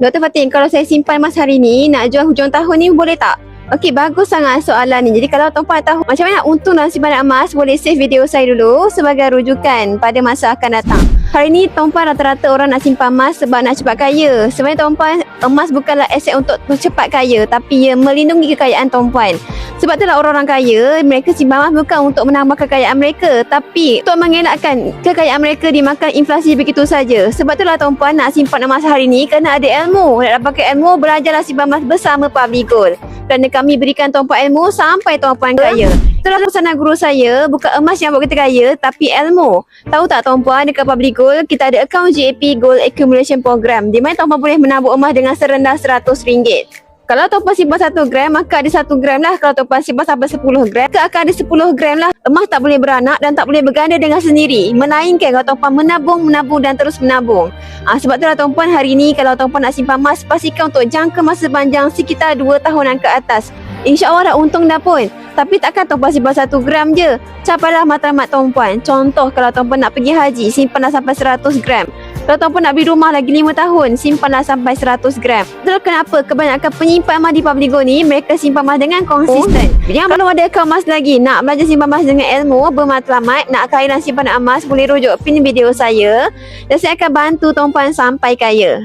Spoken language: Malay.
Dr. Fatin, kalau saya simpan emas hari ni, nak jual hujung tahun ni boleh tak? Okey, bagus sangat soalan ni. Jadi kalau tuan-puan tahu macam mana nak untung dalam simpanan emas, boleh save video saya dulu sebagai rujukan pada masa akan datang. Hari ni tuan-puan rata-rata orang nak simpan emas sebab nak cepat kaya. Sebenarnya tuan-puan, emas bukanlah aset untuk cepat kaya, tapi ia melindungi kekayaan tuan-puan. Sebab itulah orang-orang kaya, mereka simpan emas bukan untuk menambah kekayaan mereka, tapi untuk mengelakkan kekayaan mereka dimakan inflasi begitu saja. Sebab itulah tuan-puan nak simpan emas hari ni kena ada ilmu. Nak dapatkan ilmu, belajarlah simpan emas bersama Public Gold. Kerana kami berikan tuan-puan ilmu sampai tuan-puan kaya. Itulah pesanan guru saya, bukan emas yang buat kita kaya, tapi ilmu. Tahu tak tuan-puan, dekat Public Gold, kita ada akaun GAP Gold Accumulation Program, di mana tuan-puan boleh menabur emas dengan serendah RM100. Kalau tuan-puan simpan 1 gram, maka ada 1 gram lah. Kalau tuan-puan simpan sampai 10 gram, maka akan ada 10 gram lah. Emas tak boleh beranak dan tak boleh berganda dengan sendiri. Melainkan kalau tuan-puan menabung dan terus menabung. Sebab itulah tuan-puan, hari ni kalau tuan-puan nak simpan emas, pastikan untuk jangka masa panjang sekitar 2 tahunan ke atas. InsyaAllah dah untung dah pun. Tapi takkan tuan-puan simpan 1 gram je. Capailah matlamat tuan-puan. Contoh, kalau tuan-puan nak pergi haji, simpanlah sampai 100 gram. Kalau tuan-puan nak beli rumah lagi 5 tahun, simpanlah sampai 100 gram. Itulah kenapa kebanyakan penyimpan emas di Public Gold ni, mereka simpan emas dengan konsisten. Kalau ada akaun emas lagi, nak belajar simpan emas dengan ilmu, bermatlamat, nak kaya dan simpanan emas, boleh rujuk pin video saya. Dan saya akan bantu tuan-puan sampai kaya.